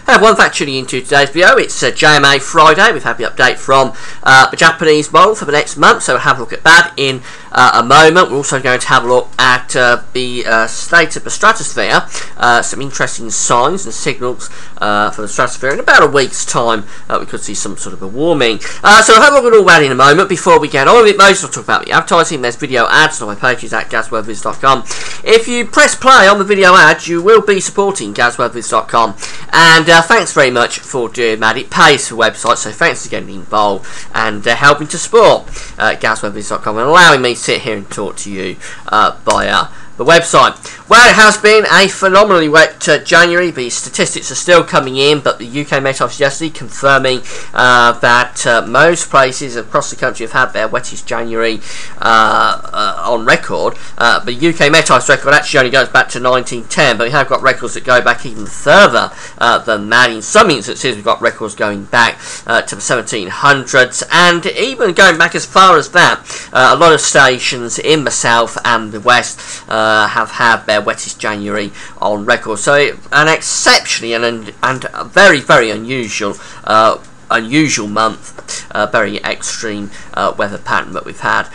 One fact tuning into today's video. It's JMA Friday. We've had the update from the Japanese model for the next month, so we'll have a look at that in a moment. We're also going to have a look at the state of the stratosphere, some interesting signs and signals for the stratosphere. In about a week's time, we could see some sort of a warming. So we'll have a look at all that in a moment. Before we get on with it, most will talk about the advertising. There's video ads on my pages at gazworldviz.com. If you press play on the video ads, you will be supporting gazworldviz.com, and thanks very much for doing that. It pays for websites, so thanks for getting involved and helping to support gazworldviz.com and allowing me to sit here and talk to you via the website. Well, it has been a phenomenally wet January. The statistics are still coming in, but the UK Met Office yesterday confirming that most places across the country have had their wettest January on record. The UK Met Office record actually only goes back to 1910, but we have got records that go back even further than that. In some instances, we've got records going back to the 1700s, and even going back as far as that. A lot of stations in the south and the west have had their wettest January on record. So an exceptionally and very, very unusual month, very extreme weather pattern that we've had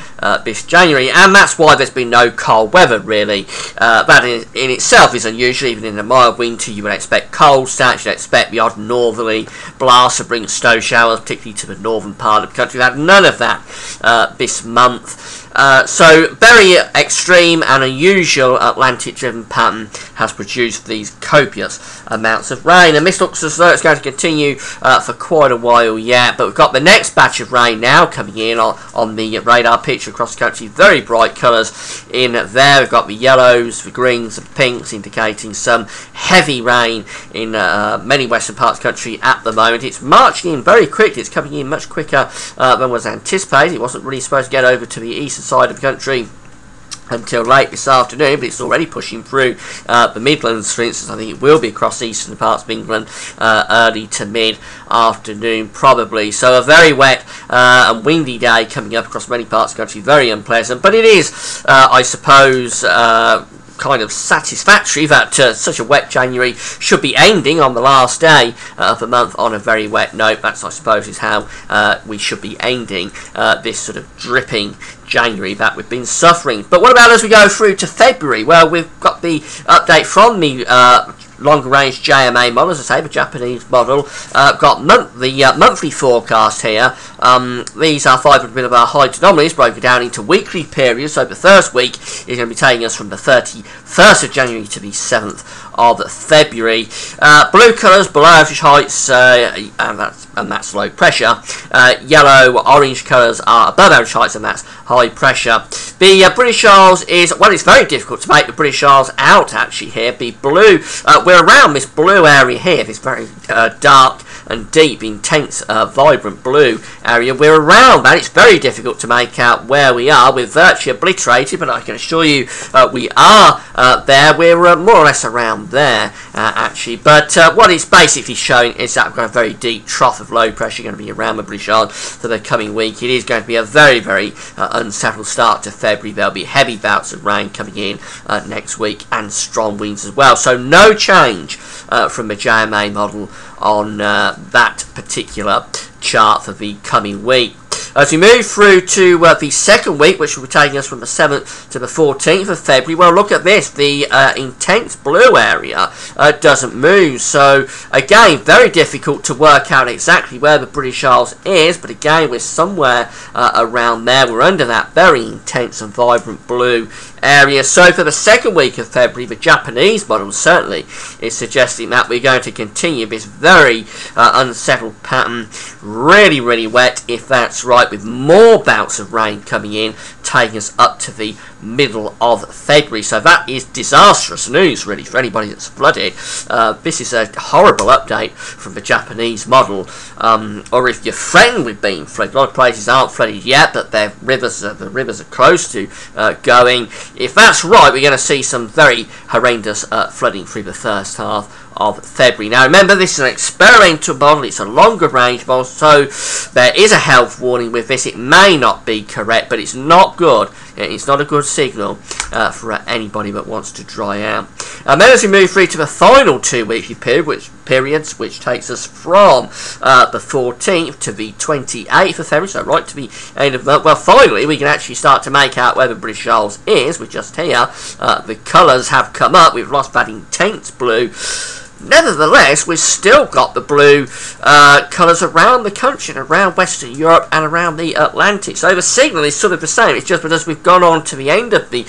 this January, and that's why there's been no cold weather really. That in itself is unusual. Even in a mild winter you would expect cold snaps, you'd expect the odd northerly blast to bring snow showers, particularly to the northern part of the country. We've had none of that this month. So very extreme and unusual Atlantic-driven pattern has produced these copious amounts of rain, and this looks as though it's going to continue for quite a while yet. But we've got the next batch of rain now coming in on the radar picture across the country. Very bright colours in there. We've got the yellows, the greens, and pinks, indicating some heavy rain in many western parts of the country at the moment. It's marching in very quickly. It's coming in much quicker than was anticipated. It wasn't really supposed to get over to the eastern side of the country until late this afternoon, but it's already pushing through the Midlands, for instance. I think it will be across eastern parts of England early to mid-afternoon probably. So a very wet and windy day coming up across many parts of the country. Very unpleasant, but it is, I suppose, kind of satisfactory that such a wet January should be ending on the last day of the month on a very wet note. That's, I suppose, is how we should be ending this sort of dripping January that we've been suffering. But what about as we go through to February? Well, we've got the update from the longer range JMA model, as I say, the Japanese model. Got the monthly forecast here. These are 500 millibar height anomalies broken down into weekly periods. So the first week is going to be taking us from the 31st of January to the 7th of February. Blue colours below average heights, and that's low pressure. Yellow, orange colours are above average heights, and that's high pressure. The British Isles is, well, it's very difficult to make the British Isles out actually here. The blue, we're around this blue area here, this very dark and deep, intense, vibrant blue area. We're around that. It's very difficult to make out where we are. We're virtually obliterated, but I can assure you we are there. We're more or less around there actually, but what it's basically showing is that we've got a very deep trough of low pressure going to be around the British Isles for the coming week. It is going to be a very, very unsettled start to February. There'll be heavy bouts of rain coming in next week, and strong winds as well. So no change from the JMA model on that particular chart for the coming week. As we move through to the second week, which will be taking us from the 7th to the 14th of February, well, look at this. The intense blue area doesn't move. So, again, very difficult to work out exactly where the British Isles is, but again, we're somewhere around there. We're under that very intense and vibrant blue area. So, for the second week of February, the Japanese model certainly is suggesting that we're going to continue this very unsettled pattern. Really, really wet, if that's right, with more bouts of rain coming in, taking us up to the middle of February. So that is disastrous news really for anybody that's flooded. This is a horrible update from the Japanese model. Or if you're threatened with being flooded, a lot of places aren't flooded yet, but the rivers are close to going. If that's right, we're going to see some very horrendous flooding through the first half of February. Now remember, this is an experimental model, it's a longer range model, so there is a health warning with this. It may not be correct, but it's not good It's not a good signal for anybody that wants to dry out. Then as we move through to the final 2 weekly periods, which takes us from the 14th to the 28th of February, so right to the end of the month. Well, finally we can actually start to make out where the British Isles is. We're just here. The colours have come up. We've lost that intense blue. Nevertheless, we've still got the blue colours around the country, and around Western Europe and around the Atlantic. So the signal is sort of the same. It's just because we've gone on to the end of the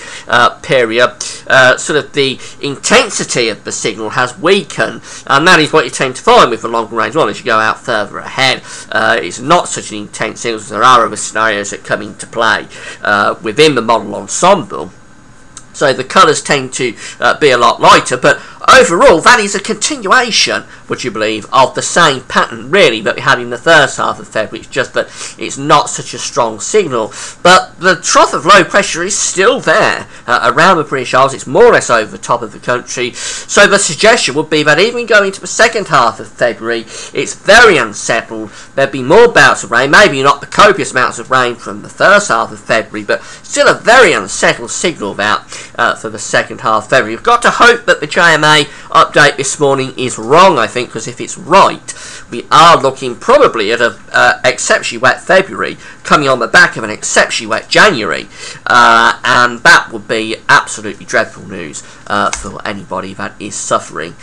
period, sort of the intensity of the signal has weakened, and that is what you tend to find with the longer range one as you go out further ahead. It's not such an intense signal as there are other scenarios that come into play within the model ensemble. So the colours tend to be a lot lighter, but overall that is a continuation, would you believe, of the same pattern really that we had in the first half of February. It's just that it's not such a strong signal, but the trough of low pressure is still there around the British Isles. It's more or less over the top of the country, so the suggestion would be that even going into the second half of February, it's very unsettled. There'd be more bouts of rain, maybe not the copious amounts of rain from the first half of February, but still a very unsettled signal about for the second half of February. We've got to hope that the JMA update this morning is wrong, I think, because if it's right, we are looking probably at an exceptionally wet February coming on the back of an exceptionally wet January, and that would be absolutely dreadful news for anybody that is suffering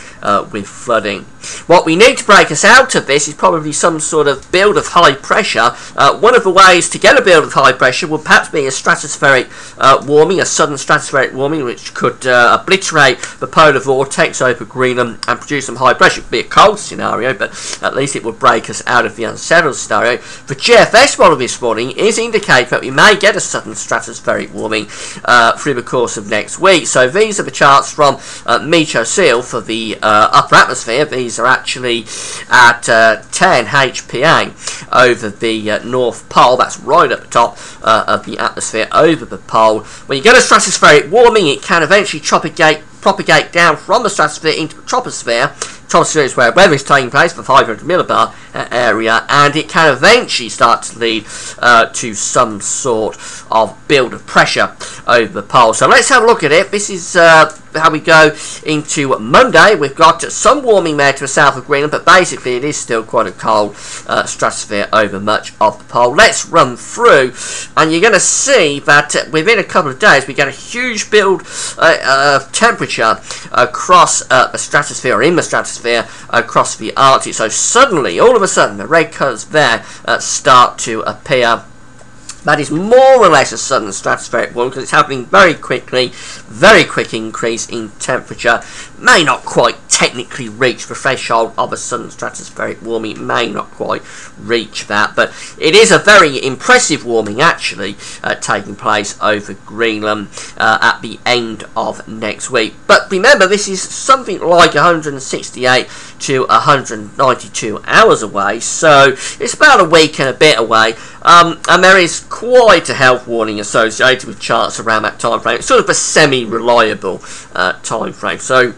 with flooding. What we need to break us out of this is probably some sort of build of high pressure. One of the ways to get a build of high pressure would perhaps be a stratospheric warming, a sudden stratospheric warming, which could obliterate the polar vortex over Greenland and produce some high pressure. It would be a cold scenario, but at least it would break us out of the unsettled scenario. The GFS model this morning is indicating that we may get a sudden stratospheric warming through the course of next week. So these are the charts from Meteoseal for the upper atmosphere. These are actually at 10 HPA over the North Pole. That's right at the top of the atmosphere over the pole. When you get a stratospheric warming, it can eventually propagate down from the stratosphere into the troposphere. Troposphere is where weather is taking place, the 500 millibar area, and it can eventually start to lead to some sort of build of pressure over the pole. So let's have a look at it. This is how we go into Monday. We've got some warming there to the south of Greenland, but basically it is still quite a cold stratosphere over much of the pole. Let's run through, and you're going to see that within a couple of days we get a huge build of temperature across the stratosphere, or in the stratosphere, across the Arctic. So suddenly, all of a sudden, the red colours there start to appear. That is more or less a sudden stratospheric warming because it's happening very quickly, very quick increase in temperature. May not quite technically reach the threshold of a sudden stratospheric warming. It may not quite reach that, but it is a very impressive warming actually taking place over Greenland at the end of next week. But remember, this is something like 168 to 192 hours away, so it's about a week and a bit away. And there is quite a health warning associated with charts around that time frame. It's sort of a semi-reliable time frame, so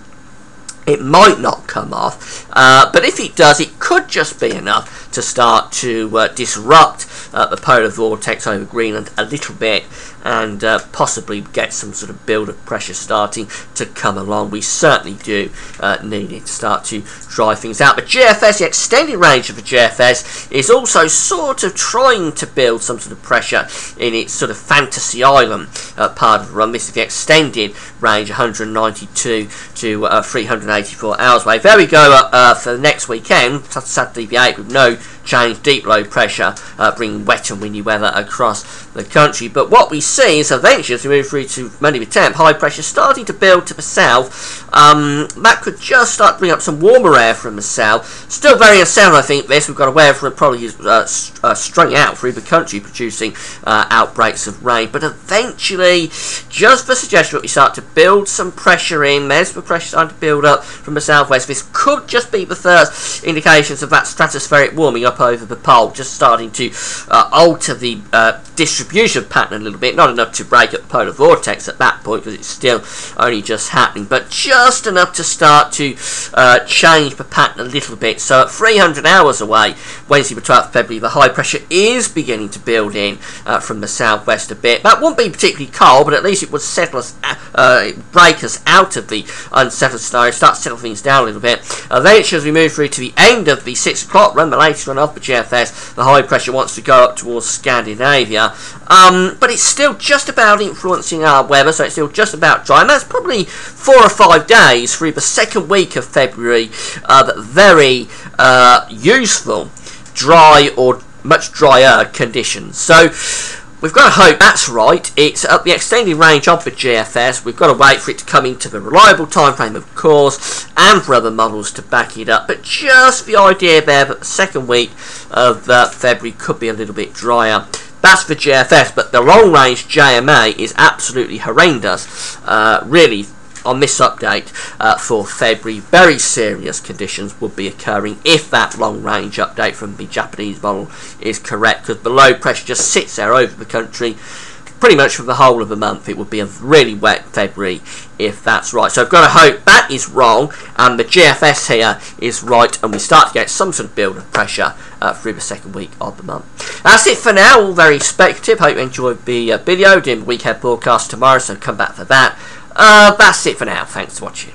it might not come off, but if it does, it could just be enough to start to disrupt the polar vortex over Greenland a little bit, and possibly get some sort of build of pressure starting to come along. We certainly do need it to start to dry things out. The GFS, the extended range of the GFS, is also sort of trying to build some sort of pressure in its sort of fantasy island part of the run. This is the extended range, 192 to 384 hours away. There we go for the next weekend, Saturday the 8th, with no change, deep low pressure bringing wet and windy weather across the country. But what we see is eventually, as we move through to Monday the 10th, high pressure starting to build to the south. That could just start to bring up some warmer air from the south. Still very unsettled, I think, this. We've got a weather front probably strung out through the country, producing outbreaks of rain. But eventually, just the suggestion that we start to build some pressure in, there's the pressure starting to build up from the southwest. This could just be the first indications of that stratospheric warming up over the pole, just starting to alter the distribution pattern a little bit, not enough to break up the polar vortex at that point because it's still only just happening, but just enough to start to change the pattern a little bit. So at 300 hours away, Wednesday the 12th of February, the high pressure is beginning to build in from the southwest a bit. That won't be particularly cold, but at least it would settle us, break us out of the unsettled scenario, start to settle things down a little bit. Then as we move through to the end of the 6 o'clock run, the latest run of the GFS, the high pressure wants to go up towards Scandinavia. But it's still just about influencing our weather, so it's still just about dry, and that's probably 4 or 5 days through the second week of February of very useful dry or much drier conditions. So we've got to hope that's right. It's at the extended range of the GFS. We've got to wait for it to come into the reliable time frame, of course, and for other models to back it up. But just the idea there that the second week of February could be a little bit drier. That's for GFS, but the long-range JMA is absolutely horrendous. Really, on this update for February, very serious conditions would be occurring if that long-range update from the Japanese model is correct, because the low pressure just sits there over the country pretty much for the whole of the month. It would be a really wet February if that's right. So I've got to hope that is wrong and the GFS here is right, and we start to get some sort of build of pressure through the second week of the month. That's it for now, all very speculative. Hope you enjoyed the video. Doing the weekend broadcast tomorrow, so come back for that. That's it for now. Thanks for watching.